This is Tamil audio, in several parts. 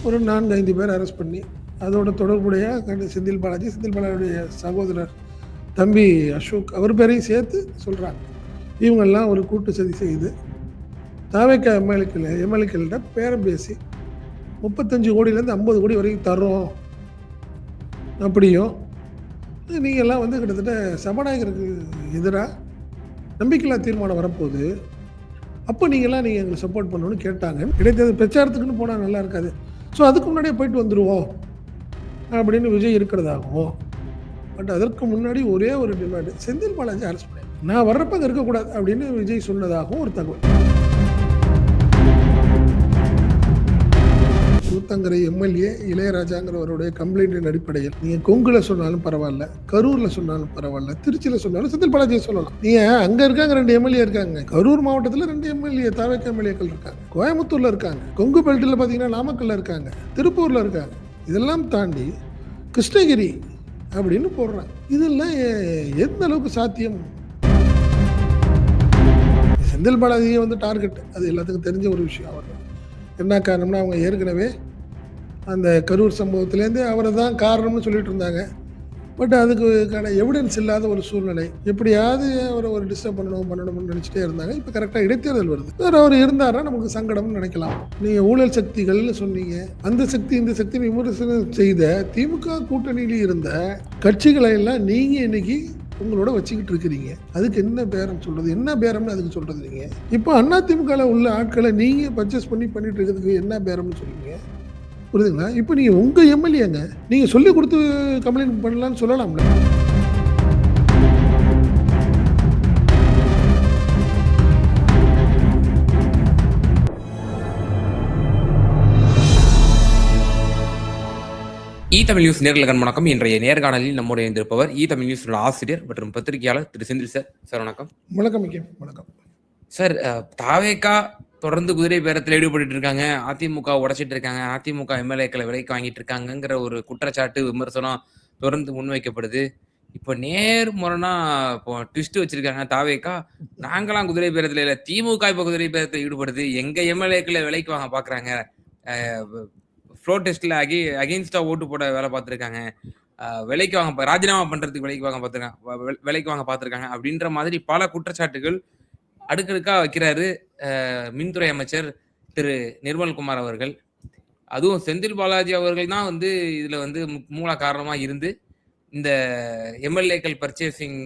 ஒரு 4, 5 பேர் அரெஸ்ட் பண்ணி, அதோட தொடர்புடைய செந்தில் பாலாஜியுடைய சகோதரர் தம்பி அசோக் அவர் பேரையும் சேர்த்து சொல்கிறாங்க. இவங்கெல்லாம் ஒரு கூட்டு சதி செய்து தாவேக்கா எம்எல்ஏக்கள்கிட்ட பேரம் பேசி 35 கோடியிலேருந்து 50 கோடி வரைக்கும் தர்றோம் அப்படியும், நீங்கள்லாம் வந்து கிட்டத்தட்ட சபாநாயகருக்கு எதிராக நம்பிக்கையில்லா தீர்மானம் வரப்போகுது, அப்போ நீங்கள் எங்களை சப்போர்ட் பண்ணணும்னு கேட்டாங்க. இடைத்தேர்தல் பிரச்சாரத்துக்குன்னு போனால் நல்லா இருக்காது, ஸோ அதுக்கு முன்னாடியே போயிட்டு வந்துடுவோம் அப்படின்னு விஜய் இருக்கிறதாகவும், பட் அதற்கு முன்னாடி ஒரே ஒரு டிமாண்டு, செந்தில் பாலாஜி அரெஸ்ட் பண்ணேன், நான் வர்றப்ப அங்கே இருக்கக்கூடாது அப்படின்னு விஜய் சொன்னதாகவும் ஒரு தகவல். ஊத்தங்கரை எம்எல்ஏ இளையராஜாங்கிறவருடைய கம்ப்ளைண்டின் அடிப்படையில் நீங்கள் கொங்குல சொன்னாலும் பரவாயில்ல, கரூரில் சொன்னாலும் பரவாயில்ல, திருச்சியில் சொன்னாலும் செந்தில் பாலாஜியை சொல்லலாம். நீங்கள் அங்கே இருக்காங்க 2 எம்எல்ஏ இருக்காங்க, கரூர் மாவட்டத்தில் 2 எம்எல்ஏ தாவேக்கா எம்எல்ஏக்கள் இருக்காங்க, கோயம்புத்தூரில் இருக்காங்க, கொங்கு பெல்ட்டில் பார்த்தீங்கன்னா நாமக்கல்ல இருக்காங்க, திருப்பூரில் இருக்காங்க, இதெல்லாம் தாண்டி கிருஷ்ணகிரி அப்படின்னு போடுறாங்க. இதெல்லாம் எந்த அளவுக்கு சாத்தியம்? செந்தில் பாலாஜியை வந்து டார்கெட், அது எல்லாத்துக்கும் தெரிஞ்ச ஒரு விஷயம். அவர் என்ன காரணம்னா, அவங்க ஏற்கனவே அந்த கரூர் சம்பவத்திலேருந்து அவரை தான் காரணம்னு சொல்லிட்டு இருந்தாங்க. பட் அதுக்கான எவிடன்ஸ் இல்லாத ஒரு சூழ்நிலை, எப்படியாவது அவரை ஒரு டிஸ்டர்ப் பண்ணணும்னு நினச்சிட்டே இருந்தாங்க. இப்போ கரெக்டாக இடைத்தேர்தல் வருது, வேறு அவர் இருந்தாரா நமக்கு சங்கடம்னு நினைக்கலாம். நீங்கள் ஊழல் சக்திகள்னு சொன்னீங்க, அந்த சக்தி இந்த சக்தி விமர்சனம் செய்த திமுக கூட்டணியில் இருந்த கட்சிகளை எல்லாம் நீங்கள் இன்னைக்கு உங்களோட வச்சுக்கிட்டு இருக்கிறீங்க. அதுக்கு என்ன பேரம் சொல்றது, என்ன பேரம்னு அதுக்கு சொல்றது? நீங்க இப்போ அதிமுக உள்ள ஆட்களை நீங்க பர்ச்சேஸ் பண்ணிட்டு இருக்கிறதுக்கு என்ன பேரம்னு சொல்லுவீங்க? புரியுதுங்களா? இப்போ நீங்க உங்க எம்எல்ஏங்க, நீங்க சொல்லி கொடுத்து கம்ப்ளைண்ட் பண்ணலாம்னு சொல்லலாம்ல. தமிழ் நியூஸ் நேர்களுக்கு வணக்கம். இன்றைய நேர்காணலில் நம்முடைய இருந்திருப்பவர் தமிழ் நியூஸ் ஆசிரியர் மற்றும் பத்திரிகையாளர் திரு செந்தில் சார். சார் வணக்கம். வணக்கம். வணக்கம் சார். தாவேக்கா தொடர்ந்து குதிரை பேரத்தில் ஈடுபட்டு இருக்காங்க, அதிமுக உடைச்சிட்டு இருக்காங்க, அதிமுக எம்எல்ஏக்களை விலைக்கு வாங்கிட்டு இருக்காங்கிற ஒரு குற்றச்சாட்டு விமர்சனம் தொடர்ந்து முன்வைக்கப்படுது. இப்போ நேர்முறைனா இப்போ ட்விஸ்ட் வச்சிருக்காங்க தாவேக்கா, நாங்களாம் குதிரை பேரத்தில் இல்லை, திமுக இப்போ குதிரை பேரத்தில் ஈடுபடுது, எங்க எம்எல்ஏக்களை விலைக்கு வாங்க பாக்குறாங்க, ஃப்ளோர் டெஸ்ட்ல அகெயின்ஸ்டா ஓட்டு போட வேலை பார்த்துருக்காங்க, விலைக்கு வாங்க ராஜினாமா பண்றதுக்கு விலைக்கு வாங்க பார்த்துருக்காங்க அப்படின்ற மாதிரி பல குற்றச்சாட்டுகள் அடுக்கடுக்கா வைக்கிறாரு மின்துறை அமைச்சர் திரு நிர்மல்குமார் அவர்கள். அதுவும் செந்தில் பாலாஜி அவர்கள் தான் வந்து இதுல வந்து மூல காரணமா இருந்து இந்த எம்எல்ஏக்கள் பர்ச்சேசிங்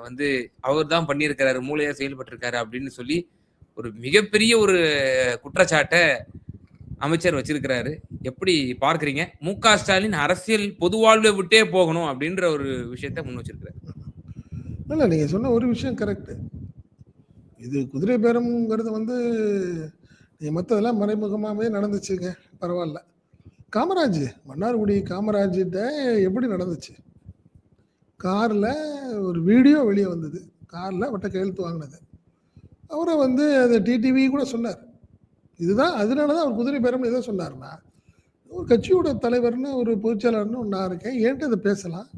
வந்து அவர் தான் பண்ணியிருக்கிறாரு, மூளையா செயல்பட்டு இருக்காரு அப்படின்னு சொல்லி ஒரு மிகப்பெரிய ஒரு குற்றச்சாட்டை அமைச்சர் வச்சிருக்கிறாரு. எப்படி பார்க்கறீங்க? மு.க. ஸ்டாலின் அரசியல் பொதுவாழ்வை விட்டே போகணும் அப்படின்ற ஒரு விஷயத்தை முன் வச்சிருக்கிறாரு. இல்லை, நீங்க சொன்ன ஒரு விஷயம் கரெக்ட். இது குதிரை பேரம்ங்கிறது வந்து மற்றதெல்லாம் மறைமுகமாகவே நடந்துச்சுங்க, பரவாயில்ல. காமராஜ், மன்னார்குடி காமராஜிட்ட எப்படி நடந்துச்சு? காரில் ஒரு வீடியோ வெளியே வந்தது, காரில் வட்ட கையெழுத்து வாங்கினது. அவரை வந்து அதை டிடிவி கூட சொன்னார். இதுதான், அதனால தான் அவர் குதிரை பேரம்னு எதை சொன்னார்னா, ஒரு கட்சியோட தலைவர்னு ஒரு பொதுச்செயலாளர்னு நான் இருக்கேன், ஏன்ட்டு அதை பேசலாம்,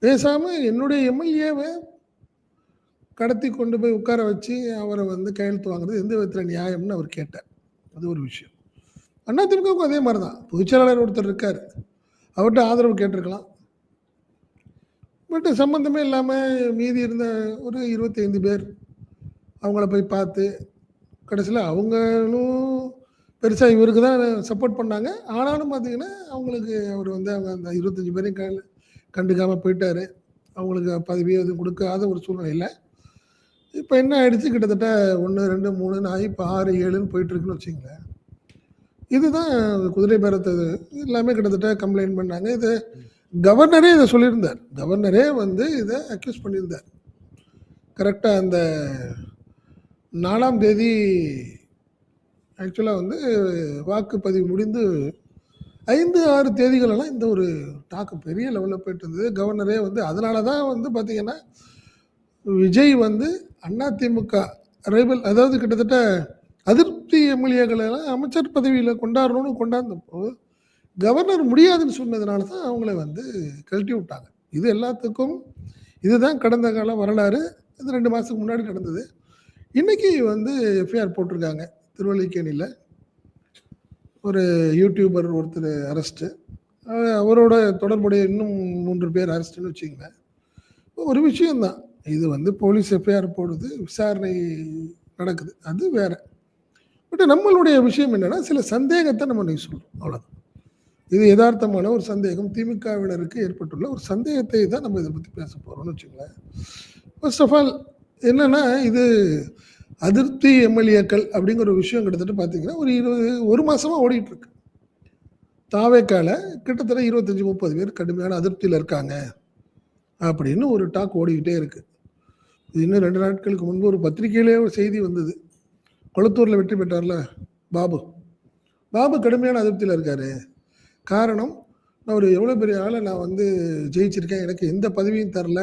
பேசாமல் என்னுடைய எம்எல்ஏவை கடத்தி கொண்டு போய் உட்கார வச்சு அவரை வந்து கையெழுத்து வாங்குறது எந்த விதத்தில் நியாயம்னு அவர் கேட்டார். அது ஒரு விஷயம். அதிமுகவுக்கும் அதே மாதிரி தான், பொதுச்செயலாளர் ஒருத்தர் இருக்கார், அவர்கிட்ட ஆதரவு கேட்டிருக்கலாம். பட் சம்மந்தமே இல்லாமல் மீதி இருந்த ஒரு 25 பேர் அவங்கள போய் பார்த்து கடைசியில் அவங்களும் பெருசாக இவருக்கு தான் சப்போர்ட் பண்ணாங்க. ஆனாலும் பார்த்தீங்கன்னா அவங்களுக்கு அவர் வந்து அவங்க அந்த 25 பேரையும் கண்டுக்காமல் போயிட்டார். அவங்களுக்கு பதவியை எதுவும் கொடுக்காத ஒரு சூழ்நிலையில் இப்போ என்ன ஆயிடுச்சு, கிட்டத்தட்ட 1, 2, 3 ஆகி இப்போ 6, 7ன்னு போயிட்டுருக்குன்னு வச்சுங்களேன். இதுதான் குதிரை பேரத்தை எல்லாமே கிட்டத்தட்ட கம்ப்ளைண்ட் பண்ணாங்க. இது கவர்னரே இதை சொல்லியிருந்தார், கவர்னரே வந்து இதை அக்யூஸ் பண்ணியிருந்தார். கரெக்டாக அந்த 4ஆம் தேதி ஆக்சுவலாக வந்து வாக்குப்பதிவு முடிந்து 5, 6 தேதிகளெல்லாம் இந்த ஒரு டாக்கு பெரிய லெவலில் போயிட்டு இருந்தது. கவர்னரே வந்து அதனால தான் வந்து பார்த்திங்கன்னா விஜய் வந்து அதிமுக ரைவல், அதாவது கிட்டத்தட்ட அதிருப்தி எம்எல்ஏக்களெல்லாம் அமைச்சர் பதவியில் கொண்டாடணும்னு கொண்டாந்தப்போ கவர்னர் முடியாதுன்னு சொன்னதுனால தான் அவங்கள வந்து கழட்டி விட்டாங்க. இது எல்லாத்துக்கும் இதுதான் கடந்த கால வரலாறு. இது 2 மாதத்துக்கு முன்னாடி நடந்தது. இன்றைக்கி வந்து எஃப்ஐஆர் போட்டிருக்காங்க திருவல்லிக்கேணியில். ஒரு யூடியூபர் ஒருத்தர் அரெஸ்ட்டு. அவரோட தொடர்புடைய இன்னும் 3 பேர் அரெஸ்ட்டுன்னு வச்சுக்கங்களேன். ஒரு விஷயம் தான். இது வந்து போலீஸ் எஃப்ஐஆர் போடுது, விசாரணை நடக்குது. அது வேற. பட் நம்மளுடைய விஷயம் என்னன்னா, சில சந்தேகத்த நம்ம இன்னைக்கு சொல்றோம். அவ்வளோதான். இது எதார்த்தமான ஒரு சந்தேகம். திமுகவினருக்கு ஏற்பட்டுள்ள ஒரு சந்தேகத்தை தான் நம்ம இத பத்தி பேச போறோம்னு வச்சுக்கங்களேன். ஃபர்ஸ்ட் ஆஃப் ஆல் என்னன்னா, இது அதிருப்தி எம்எல்ஏக்கள் அப்படிங்கிற ஒரு விஷயம் கிட்டத்தட்ட பார்த்தீங்கன்னா, ஒரு மாசமா ஓடிட்டு இருக்கு. தாவேக்கால கிட்டத்தட்ட 25, 30 பேர் கடுமையான அதிருப்தியில இருக்காங்க. அப்படின்னு ஒரு டாக் ஓடிக்கிட்டே இருக்கு. இன்னும் 2 நாட்களுக்கு முன்பு ஒரு பத்திரிகையிலேயே ஒரு செய்தி வந்தது. கொளத்தூர்ல வெற்றி பெற்றார்ல பாபு. பாபு கடுமையான அதிருப்தியில இருக்காரு. காரணம், நான் ஒரு எவ்வளோ பெரிய ஆள நான் வந்து ஜெயிச்சிருக்கேன். எனக்கு எந்த பதவியும் தரல.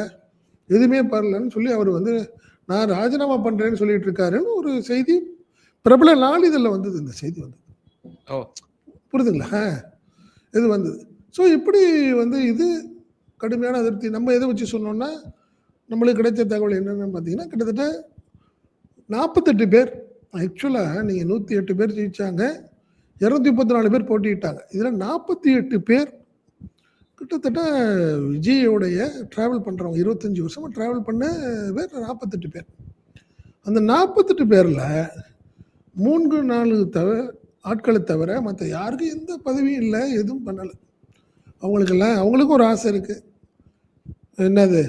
எதுவுமே தரலன்னு சொல்லி அவர் வந்து நான் ராஜினாமா பண்றேன்னு சொல்லிட்டு இருக்காருன்னு ஒரு செய்தி பிரபல நாளிதழ்ல வந்தது. இந்த செய்தி வந்தது. ஓ! புரியுதுங்களா? இது வந்தது. ஸோ இப்படி வந்து இது கடுமையான அதிருப்தி. நம்ம எதை வச்சு சொன்னோம்னா, நம்மளுக்கு கிடைச்ச தகவல் என்னன்னு பார்த்தீங்கன்னா, கிட்டத்தட்ட 48 பேர். ஆக்சுவலா நீங்க 108 பேர் ஜெயிச்சாங்க. 234 பேர் போட்டியிட்டாங்க. இதுல 48 பேர் கிட்டத்தட்ட விஜயோடைய டிராவல் பண்றவங்க. 25 வருஷமா டிராவல் பண்ண பேர் 48 பேர். அந்த 48 பேர்ல 3, 4 ஆட்கள தவிர மத்த யாருக்கும் எந்த பதவியும் இல்ல. எதுவும் பண்ணல. அவங்களுக்கும் ஒரு ஆசை இருக்கு. என்னது?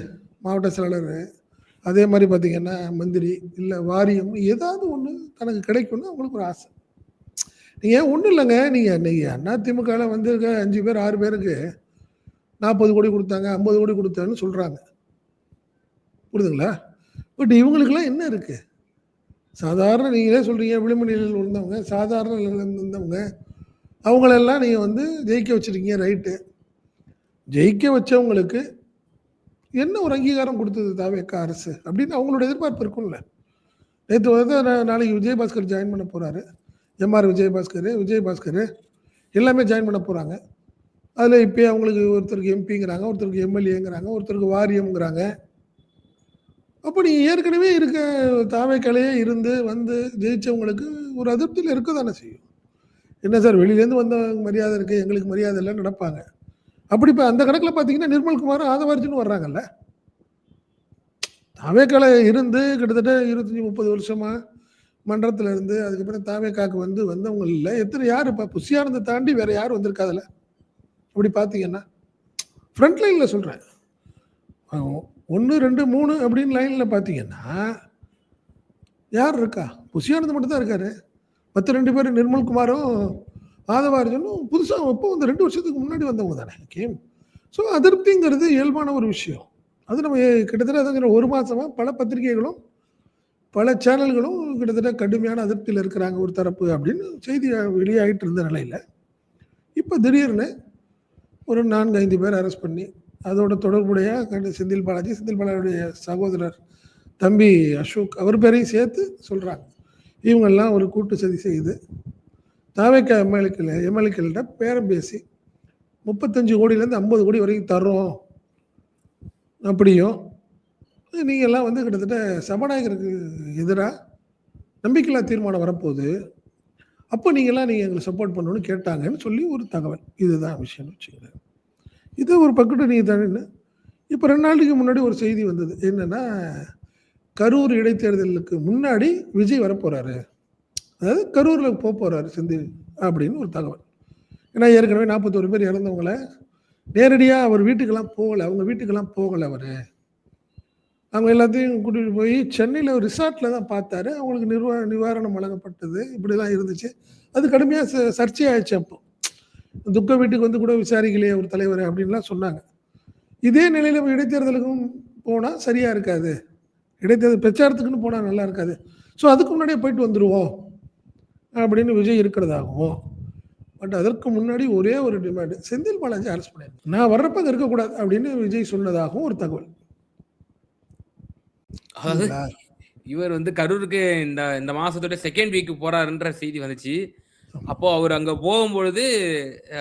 மாவட்ட செயலாளர், அதே மாரி பார்த்தீங்கன்னா, மந்திரி, இல்ல வாரியம் ஏதாவது ஒண்ணு தனக்கு கிடைக்கும்னு அவங்களுக்கு ஒரு ஆசை. நீங்க ஒண்ணும் இல்லங்க. நீங்க அதிமுகல வந்து 5 பேர், 6 பேருக்கு 40 கோடி குடுத்தாங்க, 50 கோடி குடுத்தாங்கன்னு சொல்றாங்க. புரியுதுங்களா? பட் இவங்களுக்கெல்லாம் என்ன இருக்கு? சாதாரண நீங்களே சொல்றீங்க விளிம்பு நிலையில் இருந்தவங்க, சாதாரண நிலையில இருந்தவங்க, அவங்களெல்லாம் நீங்க வந்து ஜெயிக்க வச்சிருக்கீங்க. ரைட்டு. ஜெயிக்க வச்சவங்களுக்கு என்ன ஒரு அங்கீகாரம் குடுத்தது தாவேக்கா அரசு? அப்படின்னு அவங்களோட எதிர்பார்ப்பு இருக்கும்ல. நேத்து வந்து நாளைக்கு விஜயபாஸ்கர் ஜாயின் பண்ண போறாரு. எம்.ஆர். விஜயபாஸ்கர் எல்லாமே ஜாயின் பண்ண போறாங்க. அதில் இப்பயே அவங்களுக்கு ஒருத்தருக்கு எம்பிங்கிறாங்க, ஒருத்தருக்கு எம்எல்ஏங்கிறாங்க, ஒருத்தருக்கு வாரியம்ங்கிறாங்க. அப்போ நீ ஏற்கனவே இருக்க தாவேக்காலேயே இருந்து வந்து ஜெயிச்சவங்களுக்கு ஒரு அதிருப்தியில் இருக்க தானே செய்யும். என்ன சார் வெளியிலேருந்து வந்தவங்க மரியாதை இருக்குது, எங்களுக்கு மரியாதை இல்லைன்னு நடப்பாங்க. அப்படி இப்போ அந்த கணக்கில் பார்த்தீங்கன்னா நிர்மல்குமார் ஆதவர்ஜுன்னு வர்றாங்கல்ல. தாவேக்கால இருந்து கிட்டத்தட்ட 25, 30 வருஷமா மன்றத்தில் இருந்து அதுக்கப்புறம் தாவேக்காக்கு வந்தவங்க எத்தனை யார் இப்போ புஷியானதை தாண்டி வேற யார் வந்திருக்காதுல்ல. அப்படி பார்த்தீங்கன்னா ஃப்ரண்ட் லைனில் சொல்கிறேன். 1, 2, 3 அப்படின்னு லைனில் பார்த்தீங்கன்னா யார் இருக்கா? புஷியானது மட்டும் தான் இருக்காரு. மற்ற 2 பேர் நிர்மல்குமாரும் ஆதவார்ஜனும் புதுசாக இப்போ வந்து 2 வருஷத்துக்கு முன்னாடி வந்தவங்க தானே. ஓகே. ஸோ அதிருப்திங்கிறது இயல்பான ஒரு விஷயம். அது நம்ம கிட்டத்தட்ட அதான் ஒரு மாதமா பல பத்திரிகைகளும் பல சேனல்களும் கிட்டத்தட்ட கடுமையான அதிருப்தியில் இருக்கிறாங்க ஒரு தரப்பு அப்படின்னு செய்தி வெளியாகிட்டு இருந்த நிலையில் இப்போ திடீர்னு ஒரு 4, 5 பேர் அரெஸ்ட் பண்ணி அதோட தொடர்புடைய செந்தில் பாலாஜியுடைய சகோதரர் தம்பி அசோக் அவர் பேரையும் சேர்த்து சொல்கிறாங்க. இவங்கெல்லாம் ஒரு கூட்டு சதி செய்து தாவேக்கா எம்எல்ஏக்கள்கிட்ட பேரம் பேசி 35 கோடியிலேருந்து 50 கோடி வரைக்கும் தர்றோம். அப்படியும் நீங்கள்லாம் வந்து கிட்டத்தட்ட சபாநாயகருக்கு எதிராக நம்பிக்கையில்லா தீர்மானம் வரப்போகுது. அப்போ நீங்கள் எங்களை சப்போர்ட் பண்ணணும்னு கேட்டாங்கன்னு சொல்லி ஒரு தகவல். இதுதான் விஷயம்னு வச்சுக்கிறேன். இது ஒரு பக்கத்து நீங்கள் தானே. இப்போ 2 நாளைக்கு முன்னாடி ஒரு செய்தி வந்தது. என்னன்னா, கரூர் இடைத்தேர்தலுக்கு முன்னாடி விஜய் வரப்போறாரு. அதாவது கரூரில் போறாரு செந்தில் அப்படின்னு ஒரு தகவல். ஏன்னா ஏற்கனவே 41 பேர் இறந்தவங்கள நேரடியாக அவர் வீட்டுக்கெல்லாம் போகலை. அவங்க வீட்டுக்கெல்லாம் போகலை. அவர் அவங்க எல்லாத்தையும் கூட்டிகிட்டு போய் சென்னையில் ஒரு ரிசார்ட்டில் தான் பார்த்தாரு. அவங்களுக்கு நிவாரணம் வழங்கப்பட்டது. இப்படிலாம் இருந்துச்சு. அது கடுமையாக சர்ச்சையாயிடுச்சு. அப்போ துக்க வீட்டுக்கு வந்து கூட விசாரிக்கலையே ஒரு தலைவர் அப்படின்லாம் சொன்னாங்க. இதே நிலையில் இடைத்தேர்தலுக்கும் போனால் சரியாக இருக்காது. இடைத்தேர்தல் பிரச்சாரத்துக்குன்னு போனால் நல்லா இருக்காது. ஸோ அதுக்கு முன்னாடியே போயிட்டு வந்துடுவோம் அப்படின்னு விஜய் இருக்கிறதாகவும், பட் அதற்கு முன்னாடி ஒரே ஒரு டிமாண்டு, செந்தில் பாலாஜி அரெஸ்ட் பண்ணியிருக்கேன், நான் வர்றப்ப அங்கே இருக்கக்கூடாது அப்படின்னு விஜய் சொன்னதாகவும் ஒரு தகவல். அதாவது இவர் வந்து கரூருக்கு இந்த மாசத்தோட செகண்ட் வீக் போறாருன்ற செய்தி வந்துச்சு. அப்போ அவர் அங்க போகும்பொழுது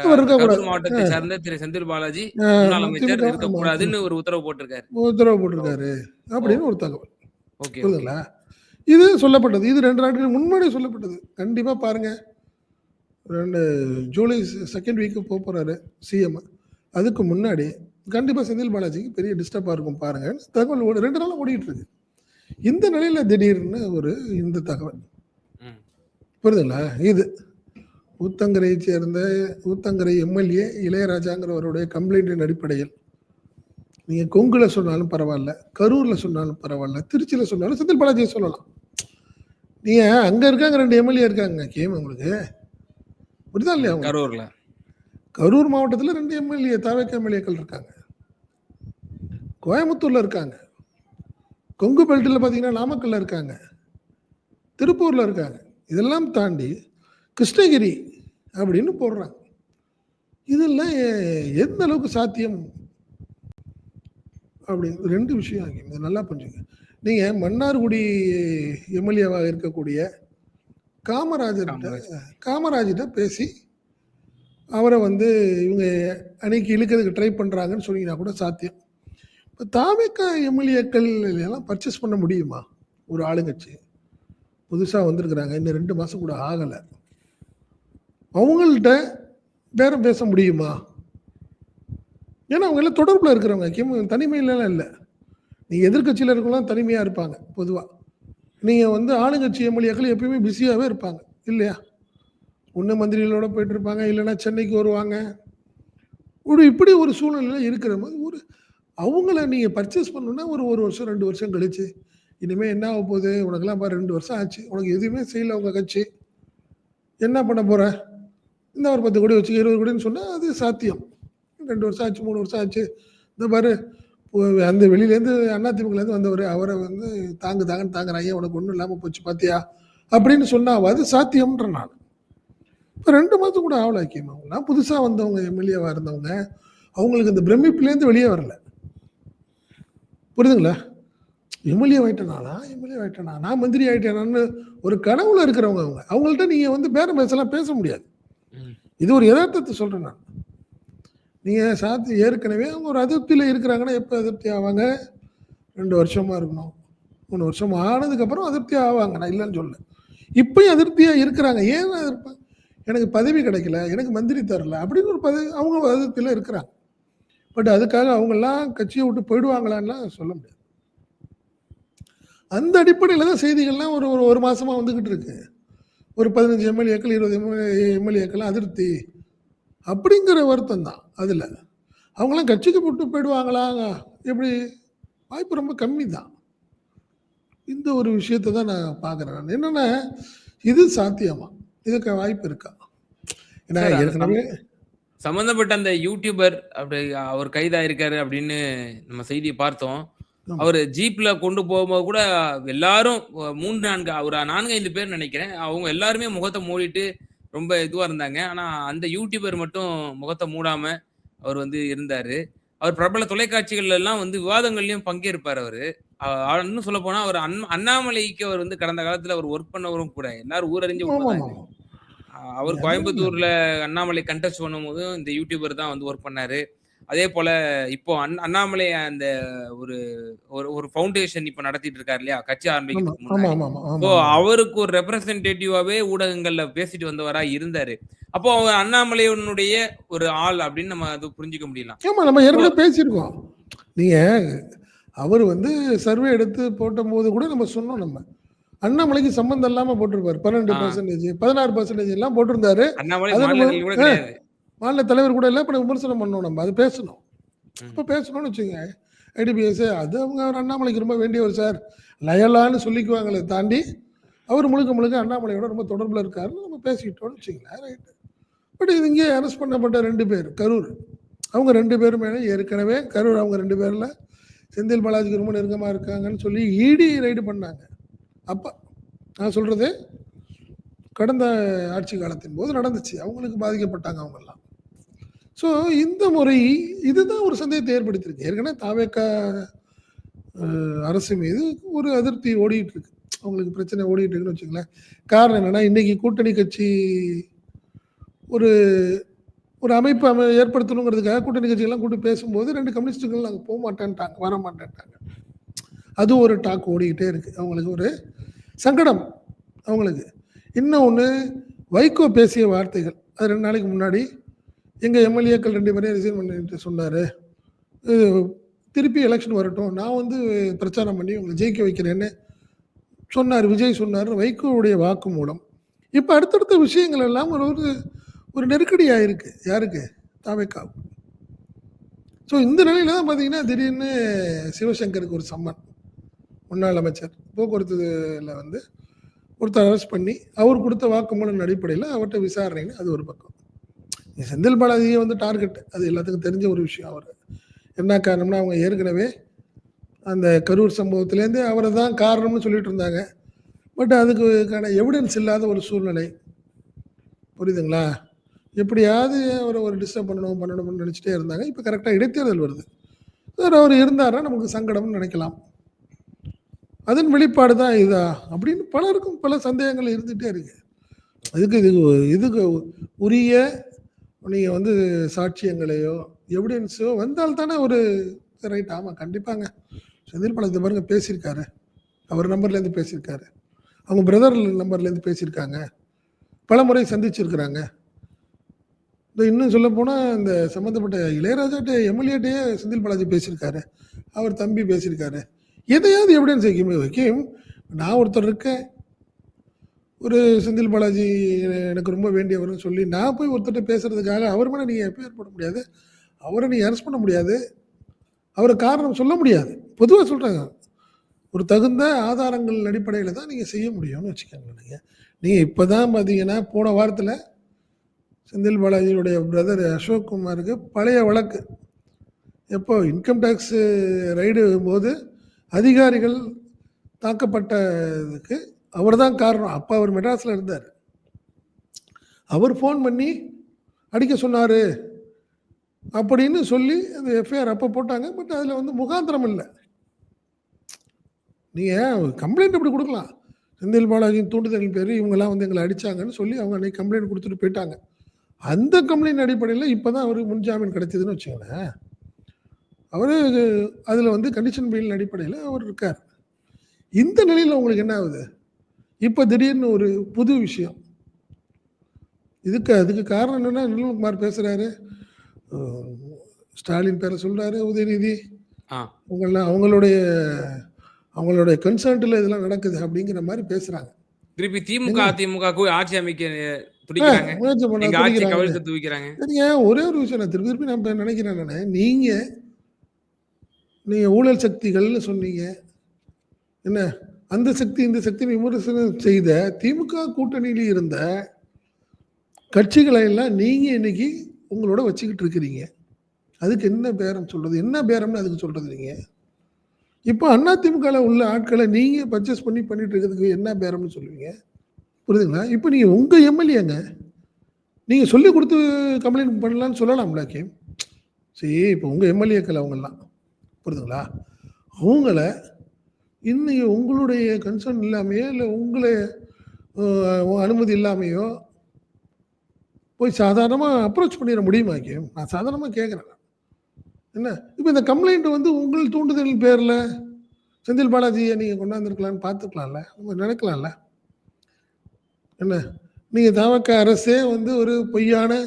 கரூர் மாவட்டத்தை சார்ந்த திரு செந்தில் பாலாஜி முன்னாள் அமைச்சர் இருக்கக்கூடாதுன்னு ஒரு உத்தரவு போட்டிருக்காரு அப்படின்னு ஒரு தகவல். புரியுதுங்களா? இது சொல்லப்பட்டது. இது 2 நாட்களுக்கு முன்னாடி சொல்லப்பட்டது. கண்டிப்பா பாருங்க. 2 ஜூலை 2nd வீக் போறாரு சிஎம். அதுக்கு முன்னாடி கண்டிப்பா செந்தில் பாலாஜிக்கு பெரிய டிஸ்டர்பா இருக்கும் பாருங்க. தகவல் 2 நாளா ஓடிட்டு இருக்கு. இந்த நிலையில திடீர்னு இந்த தகவல். ம். புரியுதுங்களா? இது ஊத்தங்கரையை சேர்ந்த ஊத்தங்கரை எம்எல்ஏ இளையராஜாங்கிறவருடைய கம்ப்ளைண்டின் அடிப்படையில் நீங்க கொங்குல சொன்னாலும் பரவாயில்ல, கரூர்ல சொன்னாலும் பரவாயில்ல, திருச்சியில சொன்னாலும் செந்தில் பாலாஜியை சொல்லலாம். நீங்க அங்க இருக்காங்க 2 எம்எல்ஏ இருக்காங்க கேம் உங்களுக்கு. புரியுதா இல்லையா உங்களுக்கு? கரூர்ல. கரூர் மாவட்டத்துல 2 எம்எல்ஏ தாவேக்கா எம்எல்ஏக்கள் இருக்காங்க. கோயம்புத்தூர்ல இருக்காங்க. கொங்கு பெல்ட்டில் பார்த்தீங்கன்னா நாமக்கல்ல இருக்காங்க. திருப்பூர்ல இருக்காங்க. இதெல்லாம் தாண்டி கிருஷ்ணகிரி அப்படின்னு போடுறாங்க. இதெல்லாம் எந்த அளவுக்கு சாத்தியம் அப்படின்னு 2 விஷயம் ஆகி இதை நல்லா புரிஞ்சுங்க. நீங்க மன்னார்குடி எம்எல்ஏவாக இருக்கக்கூடிய காமராஜிட்ட பேசி அவரை இவங்க அன்னைக்கு இழுக்கிறதுக்கு ட்ரை பண்றாங்கன்னு சொன்னீங்கன்னா கூட சாத்தியம். இப்போ தாவேக்கா எம்எல்ஏக்கள் எல்லாம் பர்ச்சேஸ் பண்ண முடியுமா? ஒரு ஆளுங்கட்சி புதுசாக வந்திருக்கிறாங்க, இன்னும் 2 மாதம் கூட ஆகலை. அவங்கள்ட்ட பேரம் பேச முடியுமா? ஏன்னா அவங்க எல்லாம் தொடர்பில் இருக்கிறவங்க, தனிமையிலலாம் இல்லை. நீங்கள் எதிர்கட்சியில் இருக்கலாம் தனிமையாக இருப்பாங்க பொதுவாக. நீங்கள் ஆளுங்கட்சி எம்எல்ஏக்கள் எப்பயுமே பிஸியாகவே இருப்பாங்க இல்லையா? ஒன்று மந்திரிகளோட போயிட்டு இருப்பாங்க, இல்லைன்னா சென்னைக்கு வருவாங்க. இப்படி ஒரு சூழ்நிலை இருக்கிற போது அவங்கள நீங்கள் பர்ச்சேஸ் பண்ணணுன்னா ஒரு வருஷம் 2 வருஷம் கழிச்சு இனிமேல் என்ன ஆக போகுது, உனக்கெல்லாம் 2 வருஷம் ஆச்சு, உனக்கு எதுவுமே செய்யலை உங்கள் கட்சி, என்ன பண்ண போகிற, இந்த ஒரு 10 கோடி வச்சு 20 கோடின்னு சொன்னால் அது சாத்தியம். 2 வருஷம் ஆச்சு, 3 வருஷம் ஆச்சு, இந்த பாரு அந்த வெளியிலேருந்து அதிமுகலேருந்து வந்தவர் அவரை தாங்கன்னு தாங்குறாங்க, உனக்கு ஒன்றும் இல்லாமல் போச்சு பார்த்தியா அப்படின்னு சொன்னால் அது சாத்தியம்ன்ற நான். இப்போ 2 மாதம் கூட ஆவலாக்கியமா புதுசாக வந்தவங்க எம்எல்ஏவாக இருந்தவங்க அவங்களுக்கு இந்த பிரமிப்புலேருந்து வெளியே வரல. புரியுதுங்களா? எம்எல்ஏ ஆகிட்டேனா நான் மந்திரி ஆகிட்டேனான்னு ஒரு கனவுல இருக்கிறவங்க அவங்கள்ட்ட நீங்கள் பேரம் பேசலாம், பேச முடியாது. இது ஒரு யதார்த்தத்தை சொல்கிறேன் நான். நீங்கள் ஏற்கனவே அவங்க ஒரு அதிருப்தியில் இருக்கிறாங்கன்னா எப்போ அதிருப்தி ஆவாங்க? 2 வருஷமாக இருக்கணும், 3 வருஷம் ஆனதுக்கப்புறம் அதிருப்தி ஆவாங்க, நான் இல்லைன்னு சொல்ல. இப்பயும் அதிருப்தியாக இருக்கிறாங்க. ஏன் இருப்பேன், எனக்கு பதவி கிடைக்கல, எனக்கு மந்திரி தரல அப்படின்னு ஒரு அவங்க அதிருப்தியில் இருக்கிறாங்க. பட் அதுக்காக அவங்கெல்லாம் கட்சியை விட்டு போயிடுவாங்களான்லாம் சொல்ல முடியாது. அந்த அடிப்படையில் தான் செய்திகள்லாம் ஒரு மாதமாக வந்துக்கிட்டு இருக்கு. ஒரு 15 எம்எல்ஏக்கள் 20 எம்எல்ஏக்கள் அதிருப்தி அப்படிங்கிற வருத்தம் தான். அதில் அவங்களாம் கட்சிக்கு போட்டு போயிடுவாங்களா? எப்படி? வாய்ப்பு ரொம்ப கம்மி தான். இந்த ஒரு விஷயத்தை தான் நான் பார்க்குறேன். நான் என்னென்னா இது சாத்தியமா, இதுக்கு வாய்ப்பு இருக்கா? ஏன்னா ஏற்கனவே சம்பந்தப்பட்ட அந்த யூடியூபர் அப்படி அவர் கைதாயிருக்காரு அப்படின்னு நம்ம செய்தியை பார்த்தோம். அவர் ஜீப்ல கொண்டு போகும்போது கூட எல்லாரும் 3-4 ஒரு 4-5 பேர் நினைக்கிறேன், அவங்க எல்லாருமே முகத்தை மூடிட்டு ரொம்ப இதுவா இருந்தாங்க. ஆனா அந்த யூடியூபர் மட்டும் முகத்தை மூடாம அவர் இருந்தாரு. அவர் பிரபல தொலைக்காட்சிகள்ல எல்லாம் விவாதங்கள்லயும் பங்கேற்பார் அவரு. இன்னும் சொல்ல போனா அவர் அண்ணாமலைக்கு அவர் கடந்த காலத்துல அவர் ஒர்க் பண்ணவரும் கூட. எல்லாரும் ஊரறிஞ்ச உண்மைதான் இது. அவர் கோயம்புத்தூர்ல அண்ணாமலை கண்டெஸ்ட் பண்ணும்போது இந்த யூடியூபர் தான் ஒர்க் பண்ணாரு. அதே போல இப்போ அண்ணாமலை அந்த ஒரு ஃபவுண்டேஷன் இப்ப நடத்திட்டு இருக்காரு இல்லையா, கட்சி ஆரம்பிக்கிறதுக்கு முன்னாடி. அவருக்கு ஒரு ரெப்ரசன்டேட்டிவாவே ஊடகங்கள்ல பேசிட்டு வந்தவரா இருந்தாரு. அப்போ அவர் அண்ணாமலையினுடைய ஒரு ஆள் அப்படின்னு நம்ம அது புரிஞ்சுக்க முடியலாம். ஆமா, நம்ம ஏற்கனவே பேசியிருக்கோம். நீங்க அவர் சர்வே எடுத்து போட்ட போது கூட நம்ம சொன்னோம், நம்ம அண்ணாமலைக்கு சம்பந்தம் இல்லாம போட்டிருப்பாரு. 12% 16% எல்லாம் போட்டிருந்தாரு. மாநில தலைவர் கூட இல்லை. இப்போ விமர்சனம் பண்ணோம், நம்ம அது பேசணும். இப்போ பேசணும்னு வச்சுங்க, ஐடிபிஎஸ் அது அவர் அண்ணாமலைக்கு ரொம்ப வேண்டியவர் சார், லயலான்னு சொல்லிக்குவாங்களே தாண்டி அவர் முழுக்க அண்ணாமலையோட ரொம்ப தொடர்பில் இருக்காருன்னு நம்ம பேசிக்கிட்டோம்னு வச்சுங்களேன், ரைட்டு. பட் இது இங்கே அரெஸ்ட் பண்ணப்பட்ட 2 பேர் கரூர், அவங்க 2 பேருமே ஏற்கனவே கரூர் அவங்க 2 பேரில் செந்தில் பாலாஜிக்கு ரொம்ப நெருக்கமாக இருக்காங்கன்னு சொல்லி இடி ரைடு பண்ணாங்க. அப்போ நான் சொல்கிறது கடந்த ஆட்சி காலத்தின் போது நடந்துச்சு, அவங்களுக்கு பாதிக்கப்பட்டாங்க அவங்கெல்லாம். ஸோ இந்த முறை இதுதான் ஒரு சந்தேகத்தை ஏற்படுத்தியிருக்கு. ஏற்கனவே தாவேக்கா அரசு மீது ஒரு அதிருப்தி ஓடிட்டு இருக்கு, அவங்களுக்கு பிரச்சனை ஓடிட்டு இருக்குன்னு வச்சுங்களேன். காரணம் என்னன்னா, இன்னைக்கு கூட்டணி கட்சி ஒரு ஒரு அமைப்பு ஏற்படுத்தணுங்கிறதுக்காக கூட்டணி கட்சிகள்லாம் கூப்பிட்டு பேசும்போது 2 கம்யூனிஸ்டுகள் நாங்கள் போக மாட்டேன்ட்டாங்க, வர மாட்டேன்ட்டாங்க. அது ஒரு டாக் ஓடிக்கிட்டே இருக்கு. அவங்களுக்கு ஒரு சங்கடம். அவங்களுக்கு இன்னொன்று, வைகோ பேசிய வார்த்தைகள் அது 2 நாளைக்கு முன்னாடி எங்கள் எம்எல்ஏக்கள் 2 பேரையும் ரிசைன் பண்ணிட்டு சொன்னார், திருப்பி எலெக்ஷன் வரட்டும், நான் வந்து பிரச்சாரம் பண்ணி உங்களை ஜெயிக்க வைக்கிறேன்னு சொன்னார். விஜய் சொன்னார், வைகோவுடைய வாக்கு மூலம். இப்போ அடுத்தடுத்த விஷயங்கள் எல்லாம் ஒரு ஒரு நெருக்கடி ஆயிருக்கு. யாருக்கு? தாவேக்காவுக்கு. ஸோ இந்த நிலையில தான் பார்த்தீங்கன்னா, திடீர்னு சிவசங்கருக்கு ஒரு சம்மன். முன்னாள் அமைச்சர் போக்குவரத்துல வந்து ஒருத்தர் அரெஸ்ட் பண்ணி அவர் கொடுத்த வாக்குமூலின் அடிப்படையில் அவர்கிட்ட விசாரணைன்னு அது ஒரு பக்கம். செந்தில் பாலாஜியை வந்து டார்கெட், அது எல்லாத்துக்கும் தெரிஞ்ச ஒரு விஷயம். அவர் என்ன காரணம்னா, அவங்க ஏற்கனவே அந்த கரூர் சம்பவத்திலேருந்து அவரை தான் காரணம்னு சொல்லிட்டு இருந்தாங்க. பட் அதுக்கான எவிடன்ஸ் இல்லாத ஒரு சூழ்நிலை. புரியுதுங்களா? எப்படியாவது அவரை ஒரு டிஸ்டர்ப் பண்ணணும்னு நினச்சிட்டே இருந்தாங்க. இப்போ கரெக்டாக இடைத்தேர்தல் வருது. சார் அவர் இருந்தாருன்னா நமக்கு சங்கடம்னு நினைக்கலாம். அதன் வெளிப்பாடு தான் இதா அப்படின்னு பலருக்கும் பல சந்தேகங்கள் இருந்துகிட்டே இருக்கு. இதுக்கு உரிய நீங்கள் வந்து சாட்சியங்களையோ எவிடன்ஸோ வந்தால் தானே ஒரு ரைட். ஆமாம், கண்டிப்பாங்க. செந்தில் பாலாஜி பாருங்க பேசியிருக்காரு, அவர் நம்பர்லேருந்து பேசியிருக்காரு, அவங்க பிரதர் நம்பர்லேருந்து பேசியிருக்காங்க, பல முறை சந்திச்சிருக்கிறாங்க. இன்னும் சொல்ல போனால் இந்த சம்மந்தப்பட்ட இளையராஜாட்ட எம்எல்ஏட்டையே செந்தில் பாலாஜி பேசியிருக்காரு, அவர் தம்பி பேசியிருக்காரு. எதையாவது எவிடன்ஸ் வைக்கும். நான் ஒருத்தர் இருக்கேன், ஒரு செந்தில் பாலாஜி எனக்கு ரொம்ப வேண்டியவர்னு சொல்லி நான் போய் ஒருத்தர்கிட்ட பேசுறதுக்காக அவர் மேலே நீங்கள் எப்பேர் போட முடியாது, அவரை நீங்கள் அரெஸ்ட் பண்ண முடியாது, அவரை காரணம் சொல்ல முடியாது. பொதுவாக சொல்கிறாங்க, ஒரு தகுந்த ஆதாரங்கள் அடிப்படையில் தான் நீங்கள் செய்ய முடியும்னு வச்சுக்கோங்க. நீங்கள் இப்போ தான் பார்த்தீங்கன்னா, போன வாரத்தில் செந்தில் பாலாஜியுடைய பிரதர் அசோக் குமாருக்கு பழைய வழக்கு, எப்போ இன்கம் டேக்ஸ் ரைடு போது அதிகாரிகள் தாக்கப்பட்டதுக்கு அவர் தான் காரணம். அப்போ அவர் மெட்ராஸில் இருந்தார். அவர் ஃபோன் பண்ணி அடிக்க சொன்னார் அப்படின்னு சொல்லி அந்த எஃப்ஐஆர் அப்போ போட்டாங்க. பட் அதில் வந்து முகாந்திரம் இல்லை. நீங்கள் கம்ப்ளைண்ட் எப்படி கொடுக்கலாம்? செந்தில் பாலாஜியின் தூண்டுதல் பேர் இவங்கெல்லாம் வந்து எங்களை அடித்தாங்கன்னு சொல்லி அவங்க அன்றைக்கி கம்ப்ளைண்ட் கொடுத்துட்டு போயிட்டாங்க. அந்த கம்ப்ளைண்ட் அடிப்படையில் இப்போ தான் அவர் முன்ஜாமீன் கிடைச்சதுன்னு வச்சுக்கோங்களேன். அவர் அதில் வந்து கண்டிஷன் பெயில் அடிப்படையில் அவர் இருக்கார். இந்த நிலையில் உங்களுக்கு என்ன ஆகுது? இப்போ திடீர்னு ஒரு புது விஷயம். அதுக்கு காரணம் என்னென்னா, நிர்மல்குமார் பேசுகிறாரு, ஸ்டாலின் பேரை சொல்கிறாரு, உதயநிதி அவங்களுடைய கன்சர்ன்ல இதெல்லாம் நடக்குது அப்படிங்கிற மாதிரி பேசுகிறாங்க. திருப்பி திமுக அதிமுக ஆட்சி அமைக்க முயற்சி பண்ண. ஒரே ஒரு விஷயம் நான் திருப்பி நான் நினைக்கிறேன், நீங்க ஊழல் சக்திகள்னு சொன்னீங்க. என்ன அந்த சக்தி இந்த சக்தி விமர்சனம் செய்த திமுக கூட்டணியில் இருந்த கட்சிகளை எல்லாம் நீங்க இன்னைக்கு உங்களோட வச்சுக்கிட்டு இருக்கிறீங்க. அதுக்கு என்ன பேரம் சொல்றது? என்ன பேரம்னு அதுக்கு சொல்றது? நீங்க இப்போ அதிமுக உள்ள ஆட்களை நீங்க பர்ச்சேஸ் பண்ணிட்டு இருக்கிறதுக்கு என்ன பேரம்னு சொல்லுவீங்க? புரியுதுங்களா? இப்போ நீங்க உங்க எம்எல்ஏங்க, நீங்க சொல்லி கொடுத்து கம்ப்ளைண்ட் பண்ணலான்னு சொல்லலாம்ல. சரி, இப்போ உங்க எம்எல்ஏக்கள் அவங்கெல்லாம் புரியுதுங்களா, அவங்கள இன்னைக்கு உங்களுடைய கன்சர்ன் இல்லாமையோ இல்லை உங்களை அனுமதி இல்லாமையோ போய் சாதாரணமாக அப்ரோச் பண்ணிட முடியுமா? நான் சாதாரணமாக கேட்குறேன். என்ன இப்போ இந்த கம்ப்ளைண்ட் வந்து உங்கள் தூண்டுதல் பேரில் செந்தில் பாலாஜியை நீங்கள் கொண்டாந்துருக்கலான்னு பார்த்துக்கலாம்ல, நம்ம நினைக்கலாம்ல. என்ன நீங்கள் தவக்க அரசே வந்து ஒரு பொய்யான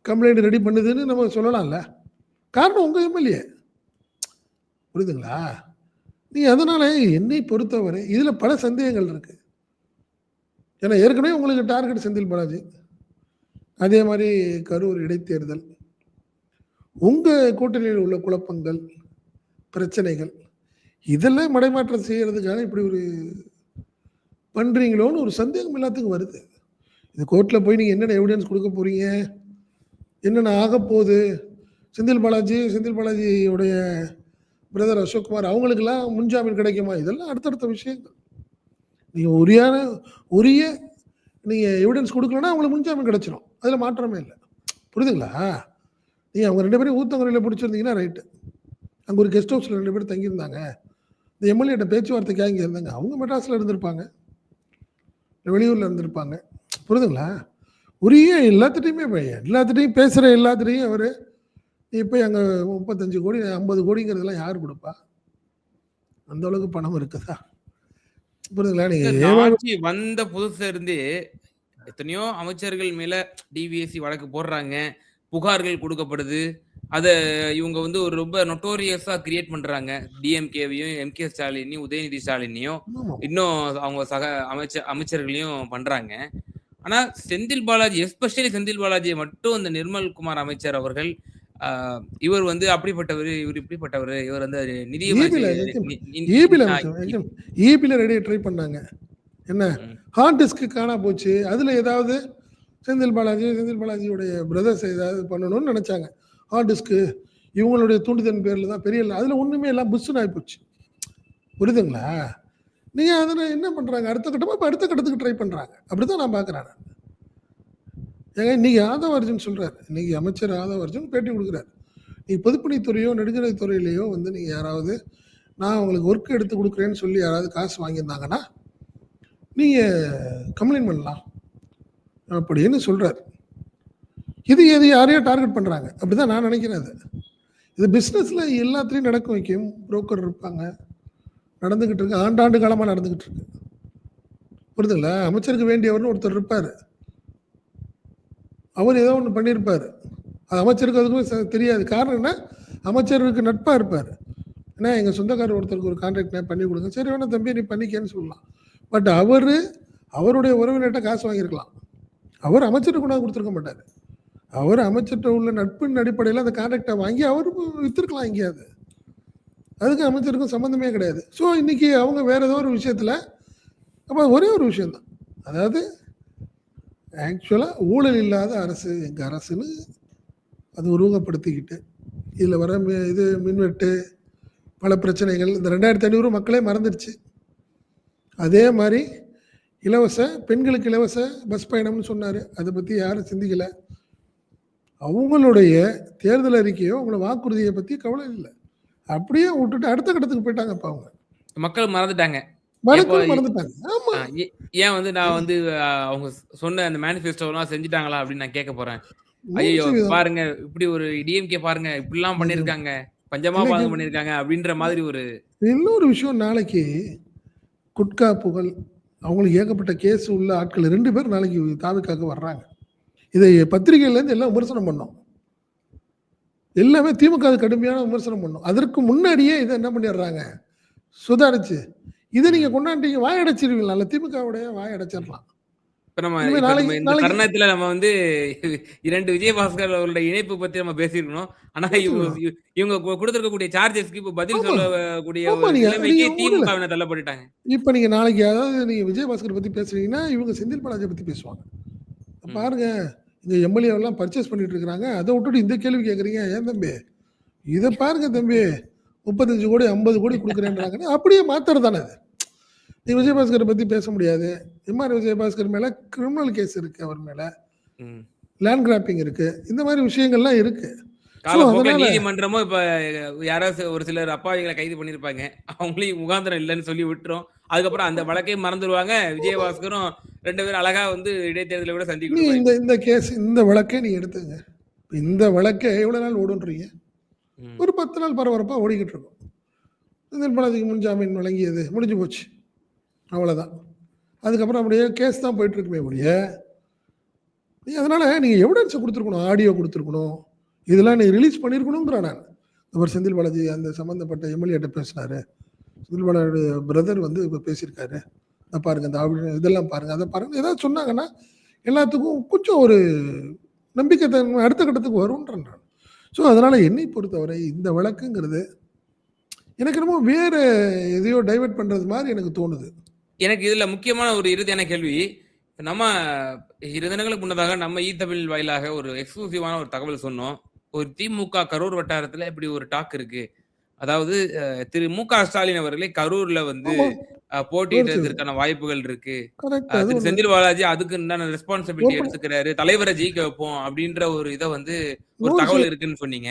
கம்ப்ளைண்ட் ரெடி பண்ணுதுன்னு நம்ம சொல்லலாம்ல. காரணம் உங்கள் எம்எல்ஏ. புரியுதுங்களா? நீ அதனால என்னை பொறுத்தவரை இதில் பல சந்தேகங்கள் இருக்கு. ஏன்னா ஏற்கனவே உங்களுக்கு டார்கெட் செந்தில் பாலாஜி, அதே மாதிரி கரூர் இடைத்தேர்தல், உங்கள் கூட்டணியில் உள்ள குழப்பங்கள், பிரச்சனைகள், இதெல்லாம் மடைமாற்றம் செய்யறதுக்காக இப்படி ஒரு பண்ணுறீங்களோன்னு ஒரு சந்தேகம் எல்லாத்துக்கும் வருது. இது கோர்ட்டில் போய் நீங்கள் என்னென்ன எவிடன்ஸ் கொடுக்க போகிறீங்க, என்னென்ன ஆக போகுது, செந்தில் பாலாஜியோடைய பிரதர் அசோக்குமார் அவங்களுக்கெல்லாம் முன்ஜாமீன் கிடைக்குமா, இதெல்லாம் அடுத்தடுத்த விஷயங்கள். நீங்கள் உரிய நீங்கள் எவிடன்ஸ் கொடுக்கலன்னா அவங்களுக்கு முன்ஜாமீன் கிடைச்சிடும், அதில் மாற்றமே இல்லை. புரியுதுங்களா? நீங்கள் அவங்க 2 பேரும் ஊத்தங்கரையில் பிடிச்சிருந்தீங்கன்னா ரைட்டு. அங்கே ஒரு கெஸ்ட் ஹவுஸில் 2 பேர் தங்கியிருந்தாங்க, இந்த எம்எல்ஏட்ட பேச்சுவார்த்தைக்காக இங்கே இருந்தாங்க. அவங்க மெட்ராஸில் இருந்திருப்பாங்க, வெளியூரில் இருந்திருப்பாங்க. புரியுதுங்களா? உரிய எல்லாத்துட்டையும் பேசுகிற எல்லாத்துட்டையும் அவர் இப்போ அங்கே 35 கோடி 50 கோடிங்கிறதெல்லாம் யார் கொடுப்பா? அந்த அளவுக்கு பணம் இருக்குதா? புரியுதுங்களா? நீங்க வந்த புதுசுல இருந்தே எத்தனையோ அமைச்சர்கள் மேல டிவிஎஸ்சி வழக்கு போடுறாங்க. புகார்கள் குடுக்கப்படுது. அத இவங்க வந்து ஒரு ரொம்ப நொட்டோரியஸா கிரியேட் பண்றாங்க. டிஎம்கேவையும், எம்.கே. ஸ்டாலினையும், உதயநிதி ஸ்டாலினையும், ஆமா. இன்னும் அவங்க சக அமைச்சர்களையும் பண்றாங்க. ஆனா செந்தில் பாலாஜி, எஸ்பெஷலி செந்தில் பாலாஜிய மட்டும் இந்த நிர்மல் குமார் அமைச்சர் அவர்கள், ஆ இவர் வந்து அப்படிப்பட்டவரு, இவர் இப்படிப்பட்டவரு, இவர் வந்து நிதியமைச்சர் ஈபில நிச்சயமா. நி நி ஈபில அ நிச்சயம் இப் நிச்சயம். ஈபில ரெடி ட்ரை பண்ணாங்க. என்ன ம். ஹார்ட் டிஸ்க் காணா போச்சு. அதுல ஏதாவது செந்தில் பாலாஜியுடைய பிரதர்ஸ் ஏதாவது பண்ணணும்னு நெனச்சாங்க. ஹார்ட் டிஸ்க்கு இவங்களுடைய தூண்டுதலின் பேர்ல தான் பெரிய அதுல ஒண்ணுமே எல்லாம் புஸ்ஸுன்னு ஆயிப்போச்சு. புரியுதுங்களா? நீங்க அதுல என்ன பண்றாங்க? அடுத்த கட்டமா இப்ப அடுத்த கட்டத்துக்கு ட்ரை பண்றாங்க. அப்படித்தான் நான் பார்க்குறேன் நான். ஏங்க இன்னைக்கு ஆதவ அர்ஜுன் சொல்றாரு. இன்னைக்கு அமைச்சர் ஆதவ அர்ஜுன் பேட்டி குடுக்குறாரு. நீ பொதுப்பணித்துறையோ, நெடுஞ்சாலைத்துறையிலயோ வந்து நீங்க யாராவது நான் உங்களுக்கு ஒர்க் எடுத்து குடுக்குறேன்னு சொல்லி யாராவது காசு வாங்கியிருந்தாங்கன்னா, நீங்க கம்ப்ளைண்ட் பண்ணலாம். அப்படின்னு சொல்றாரு. இது யாரையோ டார்கெட் பண்றாங்க. அப்படிதான் நான் நினைக்கிறேன் அது. இது பிசினஸ்ல எல்லாத்துலயும் நடக்க வைக்கும். புரோக்கர் இருப்பாங்க. நடந்துகிட்டு இருக்கு. ஆண்டாண்டு காலமா நடந்துகிட்டு இருக்கு. புரியுதுங்களா? அமைச்சருக்கு வேண்டியவர்னு ஒருத்தர் இருப்பாரு. அவர் ஏதோ ஒண்ணு பண்ணியிருப்பாரு. அது அமைச்சருக்கு அதுக்கும் தெரியாது. காரணம் என்ன? அமைச்சருக்கு நட்பா இருப்பாரு. ஏன்னா எங்க சொந்தக்காரர் ஒருத்தருக்கு ஒரு கான்ட்ராக்ட் பண்ணி கொடுங்க. சரி வேணா தம்பி நீ பண்ணிக்கன்னு சொல்லலாம். பட் அவருடைய உறவினர்கிட்ட காசு வாங்கியிருக்கலாம். அவர் அமைச்சருக்கு கொண்டாந்து கொடுத்துருக்க மாட்டாரு. அவர் அமைச்சர்கிட்ட உள்ள நட்பின் அடிப்படையில் அந்த கான்ட்ராக்டை வாங்கி அவர் வித்துருக்கலாம் எங்கேயாவது. அதுக்கு அமைச்சருக்கும் சம்மந்தமே கிடையாது. ஸோ இன்னைக்கு அவங்க வேற ஏதோ ஒரு விஷயத்துல அப்போ ஒரே ஒரு விஷயம்தான். அதாவது ஆக்சுவலாக ஊழல் இல்லாத அரசு எங்கள் அரசுன்னு அது உருவகப்படுத்திக்கிட்டு இதில் வர இது மின்வெட்டு பல பிரச்சனைகள் இந்த 2500 மக்களே மறந்துடுச்சு. அதே மாதிரி பெண்களுக்கு இலவச பஸ் பயணம்னு சொன்னார். அதை பற்றி யாரும் சிந்திக்கலை. அவங்களுடைய தேர்தல் அறிக்கையோ அவங்கள வாக்குறுதியை பற்றி கவலை இல்லை. அப்படியே விட்டுட்டு அடுத்த கட்டத்துக்கு போயிட்டாங்கப்பா அவங்க. மக்கள் மறந்துட்டாங்க. மறந்துட்டாங்க. ஆமா. ஏன் வந்து நான் வந்து அவங்க சொன்ன அந்த மேனிஃபெஸ்டோலாம் செஞ்சுட்டாங்களா அப்படின்னு நான் கேட்க போறேன். ஐயோ பாருங்க இப்படி ஒரு டிஎம்கே பாருங்க இப்படிலாம் பண்ணிருக்காங்க, பஞ்சமா பாதகம் பண்ணிருக்காங்க அப்படின்ற மாதிரி ஒரு இன்னொரு விஷயம். நாளைக்கு குட்கா புகழ் அவங்களுக்கு ஏகப்பட்ட கேஸ் உள்ள ஆட்கள் 2 பேர் நாளைக்கு தாவிக்காக வர்றாங்க. இதை பத்திரிகையிலேருந்து எல்லாம் விமர்சனம் பண்ணோம். எல்லாமே திமுக கடுமையான விமர்சனம் பண்ணோம். அதற்கு முன்னாடியே இதை என்ன பண்ணிடுறாங்க, சுதாரிச்சு இதை நீங்க கொண்டாண்டீங்க வாயடைச்சிருவீங்களா? திமுகவுடைய வாயடைச்சிடலாம். இப்ப நம்ம இந்த தருணத்துல நம்ம வந்து 2 விஜயபாஸ்கர் அவர்களுடைய இணைப்பு பத்தி நம்ம பேசியிருக்கணும். ஆனா இவங்க கொடுத்திருக்கக்கூடிய சார்ஜஸ்க்கு இப்ப பதில் சொல்லக்கூடிய நிலைமைக்கு திமுகவினர் தள்ளப்பட்டுட்டாங்க. இப்ப நீங்க நாளைக்கு அதாவது நீங்க விஜயபாஸ்கர் பத்தி பேசுறீங்கன்னா இவங்க செந்தில் பாலாஜி பத்தி பேசுவாங்க. பாருங்க இந்த எம்எல்ஏ எல்லாம் பர்ச்சேஸ் பண்ணிட்டு இருக்காங்க. அதை விட்டுட்டு இந்த கேள்வி கேட்குறீங்க. ஏன் தம்பி இதை பாருங்க தம்பி 35 கோடி 50 கோடி கொடுக்குறேன்றாங்க. அப்படியே மாத்துறது தானே அது. நீ விஜயபாஸ்கரை பத்தி பேச முடியாது. எம்ஆர் விஜயபாஸ்கர் மேல கிரிமினல் கேஸ் இருக்கு. அவர் மேல லேண்ட் கிராப்பிங் இருக்கு. இந்த மாதிரி விஷயங்கள்லாம் இருக்கு. நீதிமன்றமும் இப்ப யாராவது ஒரு சிலர் அப்பாவிகளை கைது பண்ணிருப்பாங்க. அவங்களையும் முகாந்திரம் இல்லைன்னு சொல்லி விட்டுரும். அதுக்கப்புறம் அந்த வழக்கையும் மறந்துடுவாங்க. விஜயபாஸ்கரும் 2 பேரும் அழகா வந்து இடைத்தேர்தலை விட சந்திக்கணும். இந்த கேஸ் இந்த வழக்கை நீ எடுத்துங்க. இந்த வழக்கை எவ்வளவு நாள் ஓடுன்றீங்க? ஒரு 10 நாள் பரபரப்பா ஓடிக்கிட்டு இருக்கும். செந்தில் பாலாஜிக்கு முன் ஜாமீன் வழங்கியது முடிஞ்சு போச்சு. அவ்வளோதான். அதுக்கப்புறம் அப்படியே கேஸ் தான் போயிட்டு இருக்குமே முடிய அதனால நீங்க எவிடன்ஸை கொடுத்துருக்கணும். ஆடியோ கொடுத்துருக்கணும். இதெல்லாம் நீ ரிலீஸ் பண்ணியிருக்கணுங்கிறேன் நான். அவர் செந்தில் பாலாஜி அந்த சம்மந்தப்பட்ட எம்எல்ஏட்ட பேசினாரு. செந்தில் பாலாஜி பிரதர் வந்து இப்போ பேசியிருக்காரு. பாருங்க இந்த இதெல்லாம் பாருங்க அதை பாருங்க ஏதாவது சொன்னாங்கன்னா எல்லாத்துக்கும் கொஞ்சம் ஒரு நம்பிக்கை அடுத்த கட்டத்துக்கு வரும்ன்றேன் நான். ஸோ அதனால என்னை பொறுத்தவரை இந்த வழக்குங்கிறது எனக்கு என்னமோ வேற எதையோ டைவெர்ட் பண்றது மாதிரி எனக்கு தோணுது. எனக்கு இதுல முக்கியமான ஒரு இறுதியான கேள்வி. நம்ம 2 தினங்களுக்கு முன்னதாக நம்ம தமிழ் வாயிலாக ஒரு எக்ஸ்க்ளூசிவான ஒரு தகவல் சொன்னோம். ஒரு திமுக கரூர் வட்டாரத்துல இப்படி ஒரு டாக் இருக்கு. அதாவது திரு மு.க. ஸ்டாலின் அவர்களே கரூர்ல வந்து போட்டியிடுறதுக்கான வாய்ப்புகள் இருக்கு. திரு செந்தில் பாலாஜி அதுக்கு உண்டான ரெஸ்பான்சிபிலிட்டி எடுத்துக்கிறாரு. தலைவரை ஜெயிக்க வைப்போம் அப்படின்ற ஒரு இதை வந்து ஒரு தகவல் இருக்குன்னு சொன்னீங்க.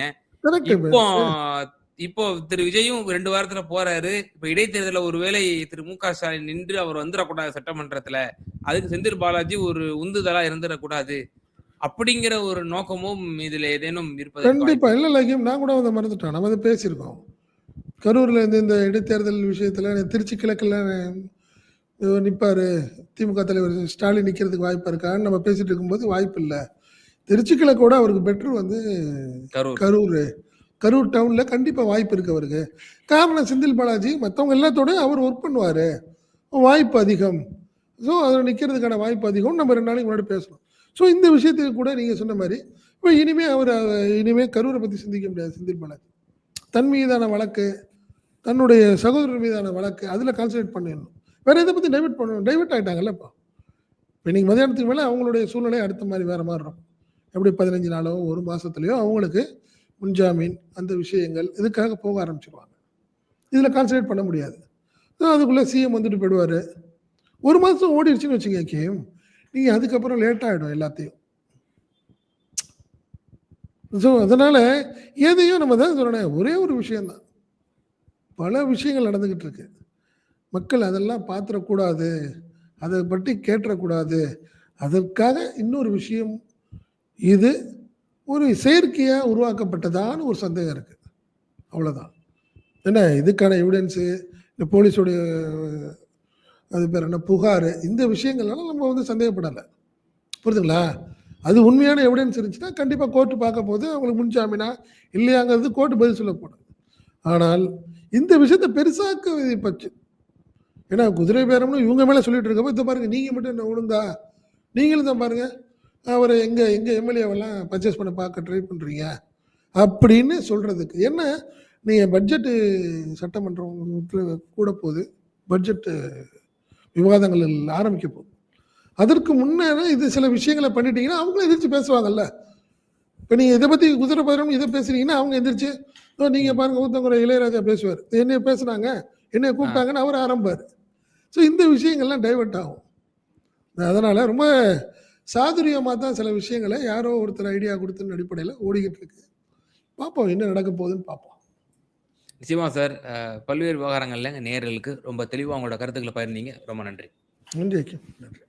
இப்போ திரு விஜயும் 2 வாரத்துல போறாரு. இப்ப இடைத்தேர்தல ஒருவேளை திரு மு.க. ஸ்டாலின் நின்று அவர் வந்துடக்கூடாது சட்டமன்றத்துல, அதுக்கு செந்தில் பாலாஜி ஒரு உந்துதலா இருந்துடக்கூடாது அப்படிங்கிற ஒரு நோக்கமும் இதுல ஏதேனும் இருப்பது? கண்டிப்பா இல்ல. நான் கூட அதை மறந்துட்டேன். நம்ம அதை பேசியிருக்கோம். கரூர்ல இந்த இடைத்தேர்தல் விஷயத்துல திருச்சி கிழக்குல இவர் நிப்பாரு, திமுக தலைவர் ஸ்டாலின் நிக்கிறதுக்கு வாய்ப்பு இருக்கான்னு நம்ம பேசிட்டு இருக்கும்போது வாய்ப்பு இல்ல. திருச்சி கிழக்கோட அவருக்கு பெட்டர் வந்து கரூர். கரூரு. கரூர் டவுன்ல கண்டிப்பா வாய்ப்பு இருக்கு அவருக்கு. காரணம் செந்தில் பாலாஜி மத்தவங்க எல்லாத்தோடயும் அவர் ஒர்க் பண்ணுவாரு. வாய்ப்பு அதிகம். ஸோ அதில நிக்கிறதுக்கான வாய்ப்பு அதிகம். நம்ம 2 நாளைக்கு முன்னாடி பேசணும். ஸோ இந்த விஷயத்துக்கு கூட நீங்க சொன்ன மாரி, இப்ப இனிமே அவரு இனிமே கரூர பத்தி சிந்திக்க முடியாது செந்தில் பாலாஜி. தன் மீதான வழக்கு, தன்னுடைய சகோதரர் மீதான வழக்கு, அதில கான்சன்ட்ரேட் பண்ணிடணும். வேற எத பத்தி டைவர்ட் பண்ணணும். டைவர்ட் ஆயிட்டாங்கல்ல இப்போ. இப்ப இன்னைக்கு மதியானத்துக்கு மேல அவங்களுடைய சூழ்நிலை அடுத்த மாரி வேற மாரி இருக்கும். எப்படி 15 நாளோ, 1 மாசத்துலயோ அவங்களுக்கு முன்ஜாமீன் அந்த விஷயங்கள் இதுக்காக போக ஆரம்பிச்சுருவாங்க. இதில கான்சன்ட்ரேட் பண்ண முடியாது. ஸோ அதுக்குள்ள சிஎம் வந்துட்டு போயிடுவாரு. 1 மாசம் ஓடிடுச்சுன்னு வச்சுக்கங்க கேம். நீங்க அதுக்கப்புறம் லேட் ஆயிடும் எல்லாத்தையும். ஸோ அதனால எதையும் நம்ம தான் சொல்றேனே ஒரே ஒரு விஷயம் தான். பல விஷயங்கள் நடந்துகிட்டு இருக்கு. மக்கள் அதெல்லாம் பார்த்துறக்கூடாது. அத பற்றி கேட்டுறக்கூடாது. அதற்காக இன்னொரு விஷயம், இது ஒரு செயற்கையா உருவாக்கப்பட்டதான்னு ஒரு சந்தேகம் இருக்கு. அவ்வளோதான். என்ன இதுக்கான எவிடன்ஸு, இந்த போலீஸோடைய அது பேர் என்ன புகாரு, இந்த விஷயங்கள்லாம் நம்ம வந்து சந்தேகப்படல. புரியுதுங்களா? அது உண்மையான எவிடன்ஸ் இருந்துச்சுன்னா, கண்டிப்பா கோர்ட் பார்க்க போது அவங்களுக்கு முன்ஜாமீனா, இல்லையாங்கிறது கோர்ட் பதில் சொல்ல போது. ஆனால் இந்த விஷயத்த பெருசாக்க பச்சு. ஏன்னா குதிரை பேரம்னு இவங்க மேல சொல்லிட்டு இருக்கப்போ, இத பாருங்க நீங்க மட்டும் என்ன ஒழுங்கா, நீங்களும் தான் பாருங்க, அவர எங்க எங்க எம்எல்ஏவெல்லாம் பர்ச்சேஸ் பண்ண பார்க்க ட்ரை பண்றீங்க. அப்படின்னு சொல்றதுக்கு. என்ன நீங்க பட்ஜெட்டு சட்டமன்றம் கூட போது. பட்ஜெட் விவாதங்கள் ஆரம்பிக்க போகுது. அதற்கு முன்னரே இது சில விஷயங்கள பண்ணிட்டீங்கன்னா, அவங்களும் எந்திரிச்சு பேசுவாங்கல்ல. இப்ப நீங்க இத பத்தி குதிரை பேரம் இத பேசுறீங்கன்னா, அவங்க எந்திரிச்சு, நீங்க பாருங்க ஊத்தங்கரை இளையராஜா பேசுவாரு. என்னைய பேசுனாங்க, என்னைய ஆ. கூப்பிட்டாங்கன்னு அவரு ஆரம்பிப்பாரு. ஸோ இந்த விஷயங்கள்லாம் டைவர்ட் ஆகும். அதனால ரொம்ப சாதுரியமா தான் சில விஷயங்கள யாரோ ஒருத்தர் ஐடியா குடுத்தன்னு அடிப்படையில ஓடிக்கிட்டு இருக்கு. பார்ப்போம் என்ன நடக்க போகுதுன்னு பார்ப்போம். நிச்சயமா சார். பல்வேறு விவகாரங்கள்ல நேயர்களுக்கு ரொம்ப தெளிவா உங்களோட கருத்துக்கள பகிர்ந்தீங்க. ரொம்ப நன்றி. நன்றி. நன்றி.